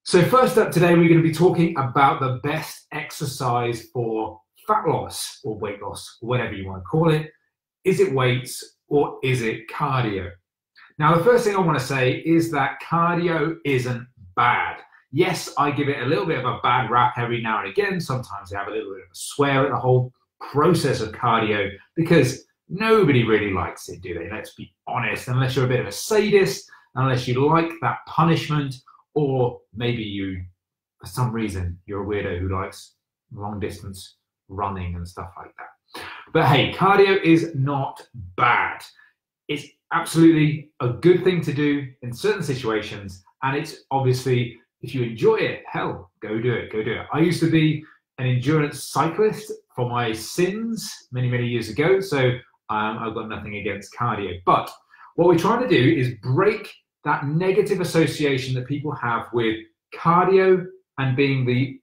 So first up today, we're going to be talking about the best exercise for fat loss or weight loss, whatever you want to call it. Is it weights or is it cardio? Now, the first thing I want to say is that cardio isn't bad. Yes, I give it a little bit of a bad rap every now and again. Sometimes I have a little bit of a swear at the whole process of cardio because nobody really likes it, do they? Let's be honest, unless you're a bit of a sadist, unless you like that punishment, or maybe you, for some reason, you're a weirdo who likes long distance running and stuff like that. But hey, cardio is not bad. It's absolutely a good thing to do in certain situations. And it's obviously, if you enjoy it, hell, go do it, go do it. I used to be an endurance cyclist for my sins many, many years ago. So I've got nothing against cardio. But what we're trying to do is break that negative association that people have with cardio and being the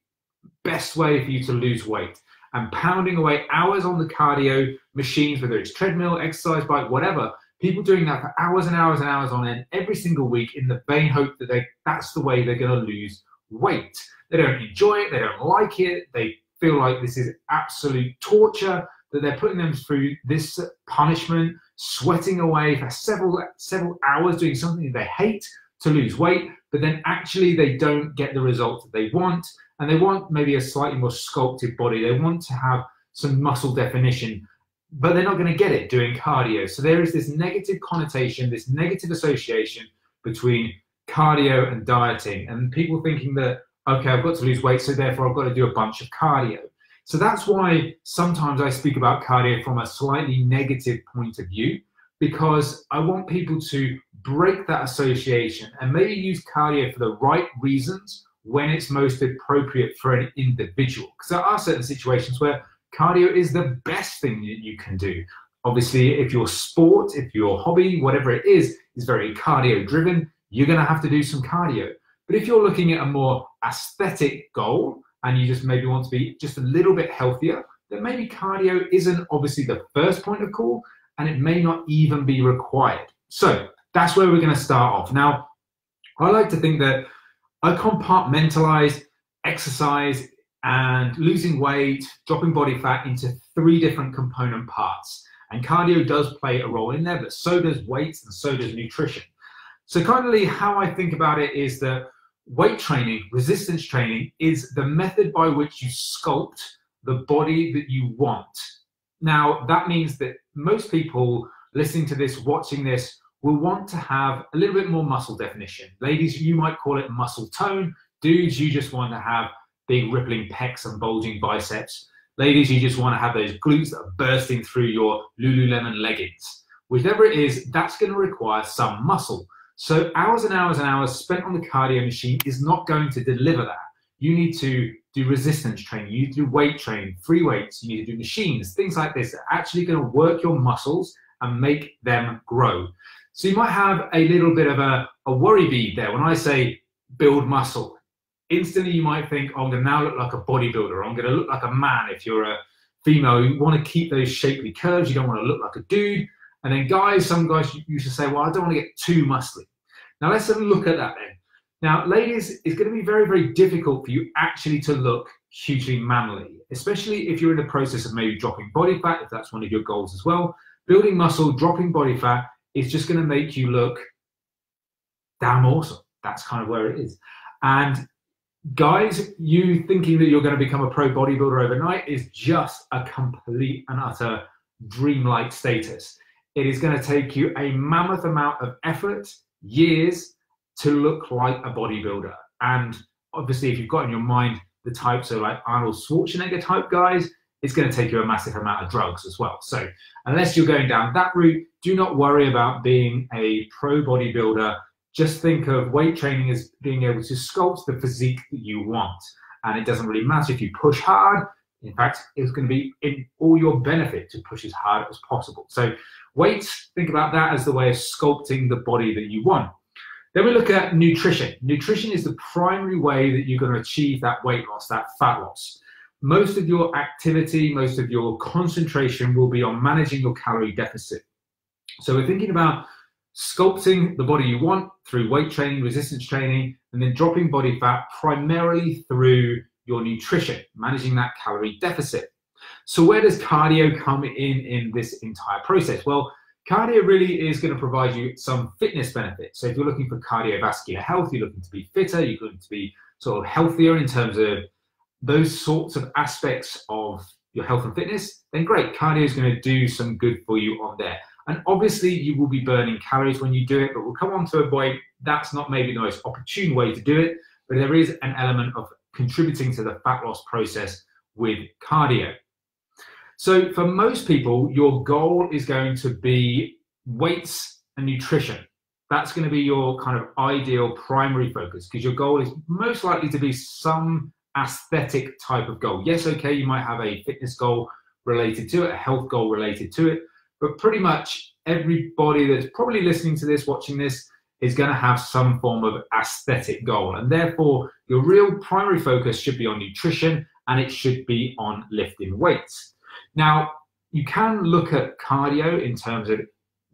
best way for you to lose weight, and pounding away hours on the cardio machines, whether it's treadmill, exercise bike, whatever. People doing that for hours and hours and hours on end every single week in the vain hope that that's the way they're going to lose weight. They don't enjoy it. They don't like it. They feel like this is absolute torture, that they're putting them through this punishment, sweating away for several hours doing something that they hate to lose weight, but then actually they don't get the results that they want, and they want maybe a slightly more sculpted body. They want to have some muscle definition, but they're not going to get it doing cardio. So there is this negative connotation, this negative association between cardio and dieting, and people thinking that, okay, I've got to lose weight, so therefore I've got to do a bunch of cardio. So that's why sometimes I speak about cardio from a slightly negative point of view, because I want people to break that association and maybe use cardio for the right reasons when it's most appropriate for an individual. Because there are certain situations where cardio is the best thing that you can do. Obviously, if your sport, if your hobby, whatever it is very cardio driven, you're going to have to do some cardio. But if you're looking at a more aesthetic goal, and you just maybe want to be just a little bit healthier, then maybe cardio isn't obviously the first point of call, and it may not even be required. So that's where we're going to start off. Now, I like to think that I compartmentalize exercise and losing weight, dropping body fat into 3 different component parts. And cardio does play a role in there, but so does weights and so does nutrition. So kindly, how I think about it is that weight training, resistance training, is the method by which you sculpt the body that you want. Now, that means that most people listening to this, watching this, will want to have a little bit more muscle definition. Ladies, you might call it muscle tone. Dudes, you just want to have big rippling pecs and bulging biceps. Ladies, you just want to have those glutes that are bursting through your Lululemon leggings. Whichever it is, that's going to require some muscle. So hours and hours and hours spent on the cardio machine is not going to deliver that. You need to do resistance training, you need to do weight training, free weights, you need to do machines, things like this that are actually going to work your muscles and make them grow. So you might have a little bit of a worry bead there. When I say build muscle, instantly you might think, oh, I'm going to now look like a bodybuilder, I'm going to look like a man. If you're a female, you want to keep those shapely curves, you don't want to look like a dude. And then guys, some guys used to say, well, I don't want to get too muscly. Now let's have a look at that then. Now, ladies, it's going to be very, very difficult for you actually to look hugely manly, especially if you're in the process of maybe dropping body fat, if that's one of your goals as well. Building muscle, dropping body fat is just going to make you look damn awesome. That's kind of where it is. And guys, you thinking that you're going to become a pro bodybuilder overnight is just a complete and utter dreamlike status. It is going to take you a mammoth amount of effort, years, to look like a bodybuilder. And obviously, if you've got in your mind the types of like Arnold Schwarzenegger type guys, it's going to take you a massive amount of drugs as well. So unless you're going down that route, do not worry about being a pro bodybuilder. Just think of weight training as being able to sculpt the physique that you want. And it doesn't really matter if you push hard. In fact, it's going to be in all your benefit to push as hard as possible. So weights, think about that as the way of sculpting the body that you want. Then we look at nutrition. Nutrition is the primary way that you're going to achieve that weight loss, that fat loss. Most of your activity, most of your concentration will be on managing your calorie deficit. So we're thinking about sculpting the body you want through weight training, resistance training, and then dropping body fat primarily through your nutrition, managing that calorie deficit. So where does cardio come in this entire process? Well, cardio really is going to provide you some fitness benefits. So if you're looking for cardiovascular health, you're looking to be fitter, you're looking to be sort of healthier in terms of those sorts of aspects of your health and fitness, then great, cardio is going to do some good for you on there. And obviously you will be burning calories when you do it, but we'll come on to a point that's not maybe the most opportune way to do it, but there is an element of contributing to the fat loss process with cardio. So for most people, your goal is going to be weights and nutrition. That's going to be your kind of ideal primary focus, because your goal is most likely to be some aesthetic type of goal. Yes, okay, you might have a fitness goal related to it, a health goal related to it, but pretty much everybody that's probably listening to this, watching this, is going to have some form of aesthetic goal. And therefore, your real primary focus should be on nutrition, and it should be on lifting weights. Now, you can look at cardio in terms of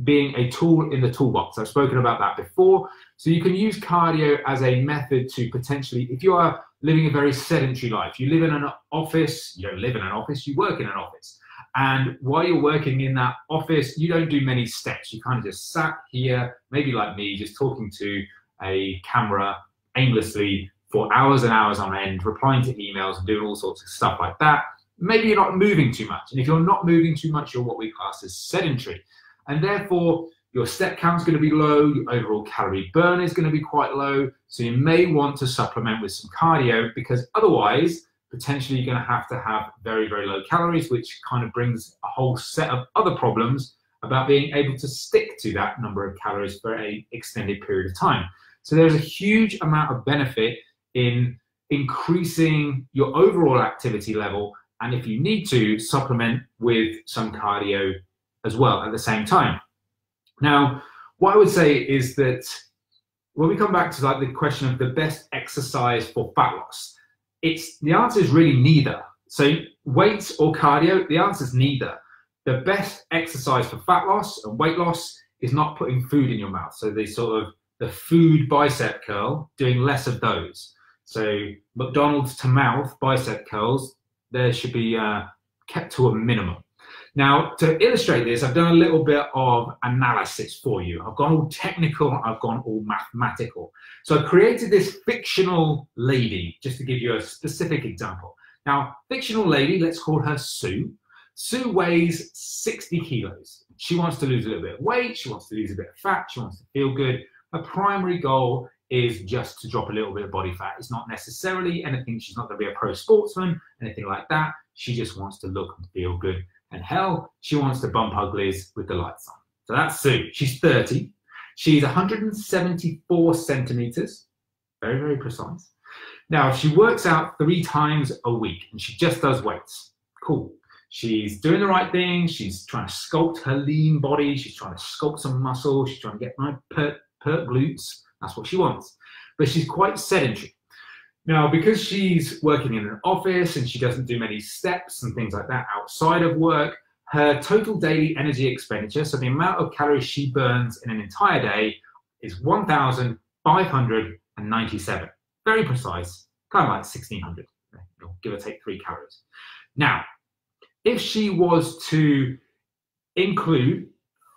being a tool in the toolbox. I've spoken about that before. So you can use cardio as a method to potentially, if you are living a very sedentary life, you live in an office, you don't live in an office, you work in an office. And while you're working in that office, you don't do many steps. You kind of just sat here, maybe like me, just talking to a camera aimlessly for hours and hours on end, replying to emails and doing all sorts of stuff like that. Maybe you're not moving too much. And if you're not moving too much, you're what we class as sedentary. And therefore, your step count's going to be low, your overall calorie burn is going to be quite low. So you may want to supplement with some cardio, because otherwise, potentially you're going to have very, very low calories, which kind of brings a whole set of other problems about being able to stick to that number of calories for an extended period of time. So there's a huge amount of benefit in increasing your overall activity level, and if you need to, supplement with some cardio as well at the same time. Now, what I would say is that when we come back to like the question of the best exercise for fat loss, the answer is really neither. So weights or cardio, the answer is neither. The best exercise for fat loss and weight loss is not putting food in your mouth. So the food bicep curl, doing less of those. So McDonald's to mouth bicep curls, there should be kept to a minimum. Now, to illustrate this, I've done a little bit of analysis for you. I've gone all technical, I've gone all mathematical. So I've created this fictional lady, just to give you a specific example. Now, fictional lady, let's call her Sue. Sue weighs 60 kilos. She wants to lose a little bit of weight, she wants to lose a bit of fat, she wants to feel good. Her primary goal is just to drop a little bit of body fat. It's not necessarily anything, she's not going to be a pro sportsman, anything like that. She just wants to look and feel good. And hell, she wants to bump uglies with the lights on. So that's Sue. She's 30. She's 174 centimeters. Very, very precise. Now, she works out 3 times a week and she just does weights. Cool. She's doing the right thing. She's trying to sculpt her lean body. She's trying to sculpt some muscle. She's trying to get my pert glutes. That's what she wants. But she's quite sedentary. Now, because she's working in an office and she doesn't do many steps and things like that outside of work, her total daily energy expenditure, so the amount of calories she burns in an entire day, is 1,597. Very precise, kind of like 1,600, give or take 3 calories. Now, if she was to include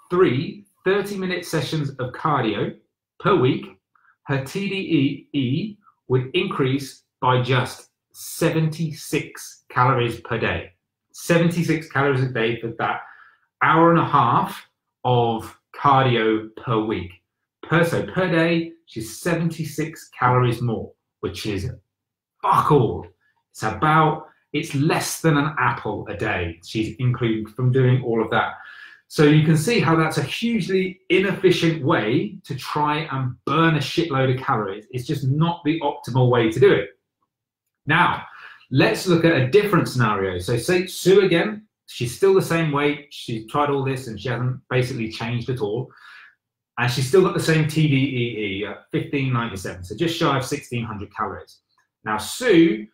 3 30-minute sessions of cardio per week, her TDEE would increase by just 76 calories per day. 76 calories a day for that hour and a half of cardio per week. So per day, she's 76 calories more, which is fuck all. It's less than an apple a day she's including from doing all of that. So you can see how that's a hugely inefficient way to try and burn a shitload of calories. It's just not the optimal way to do it. Now, let's look at a different scenario. So say Sue again, she's still the same weight. She's tried all this and she hasn't basically changed at all. And she's still got the same TDEE at 1597, so just shy of 1,600 calories. Now, Sue,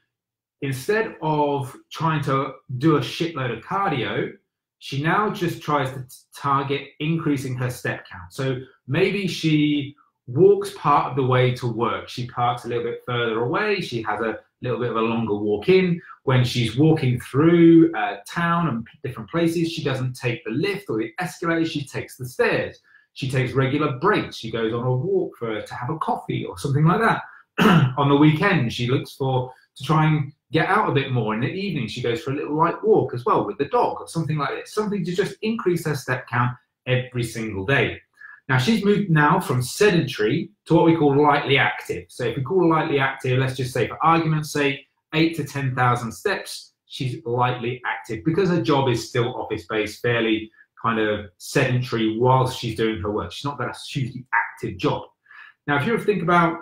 instead of trying to do a shitload of cardio, she now just tries to target increasing her step count. So maybe she walks part of the way to work. She parks a little bit further away. She has a little bit of a longer walk in. When she's walking through town and different places, she doesn't take the lift or the escalator, she takes the stairs. She takes regular breaks. She goes on a walk to have a coffee or something like that. On the weekend, she looks to try and get out a bit more. In the evening, she goes for a little light walk as well with the dog or something like this. Something to just increase her step count every single day. Now, she's moved now from sedentary to what we call lightly active. So if we call lightly active, let's just say for argument's sake, 8,000 to 10,000 steps, she's lightly active because her job is still office-based, fairly kind of sedentary whilst she's doing her work. She's not got a hugely active job. Now, if you think about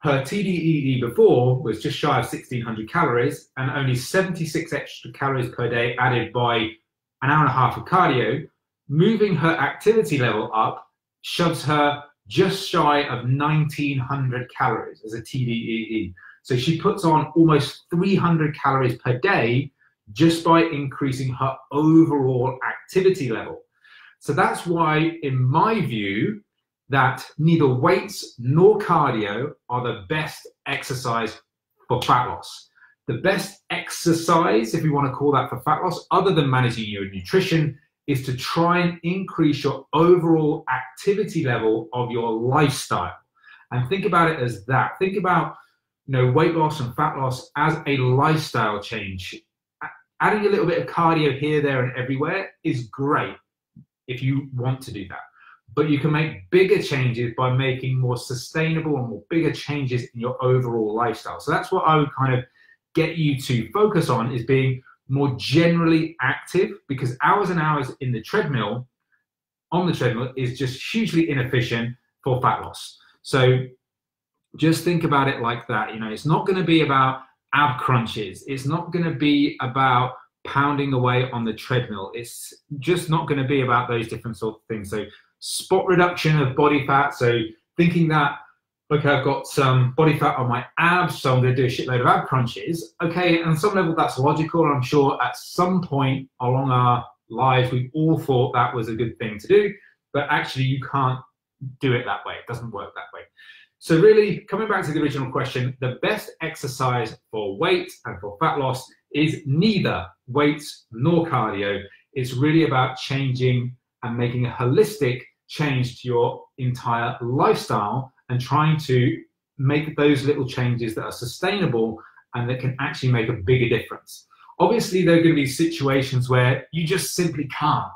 her TDEE before was just shy of 1,600 calories and only 76 extra calories per day added by an hour and a half of cardio, moving her activity level up shoves her just shy of 1,900 calories as a TDEE. So she puts on almost 300 calories per day just by increasing her overall activity level. So that's why, in my view, that neither weights nor cardio are the best exercise for fat loss. The best exercise, if you want to call that for fat loss, other than managing your nutrition, is to try and increase your overall activity level of your lifestyle. And think about it as that. Think about, weight loss and fat loss as a lifestyle change. Adding a little bit of cardio here, there, and everywhere is great if you want to do that. But you can make bigger changes by making more sustainable and more bigger changes in your overall lifestyle. So that's what I would kind of get you to focus on, is being more generally active, because hours and hours on the treadmill is just hugely inefficient for fat loss. So just think about it like that. It's not going to be about ab crunches. It's not going to be about pounding away on the treadmill. It's just not going to be about those different sort of things. So spot reduction of body fat. So thinking that, okay, I've got some body fat on my abs, so I'm going to do a shitload of ab crunches. Okay, on some level that's logical. I'm sure at some point along our lives we've all thought that was a good thing to do, but actually you can't do it that way. It doesn't work that way. So really, coming back to the original question, the best exercise for weight and for fat loss is neither weights nor cardio. It's really about changing and making a holistic change to your entire lifestyle and trying to make those little changes that are sustainable and that can actually make a bigger difference. Obviously, there are going to be situations where you just simply can't.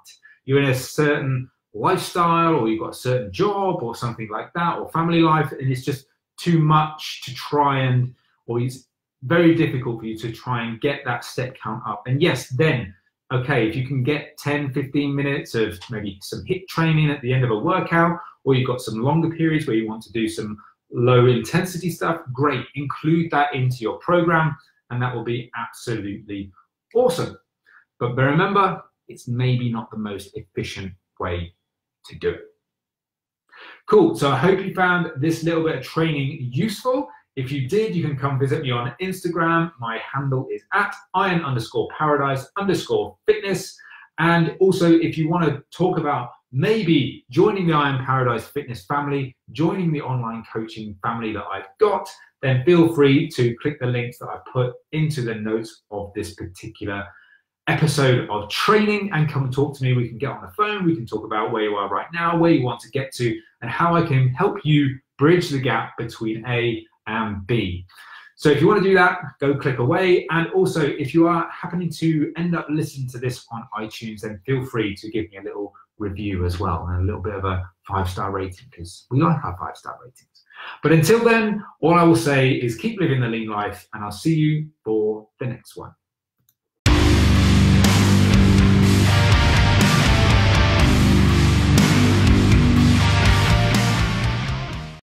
You're in a certain lifestyle, or you've got a certain job or something like that, or family life, and it's just too much to try and, or it's very difficult for you to try and get that step count up. And yes, then, okay, if you can get 10, 15 minutes of maybe some HIIT training at the end of a workout, or you've got some longer periods where you want to do some low intensity stuff, great, include that into your program, and that will be absolutely awesome. But remember, it's maybe not the most efficient way to do it. Cool, so I hope you found this little bit of training useful. If you did, you can come visit me on Instagram. My handle is @iron_paradise_fitness. And also, if you want to talk about maybe joining the Iron Paradise Fitness family, joining the online coaching family that I've got, then feel free to click the links that I put into the notes of this particular episode of training and come talk to me. We can get on the phone, we can talk about where you are right now, where you want to get to, and how I can help you bridge the gap between A and B. So if you want to do that, go click away. And also, if you are happening to end up listening to this on iTunes, then feel free to give me a little review as well, and a little bit of a 5-star rating, because we like our 5-star ratings. But until then, all I will say is keep living the lean life, and I'll see you for the next one.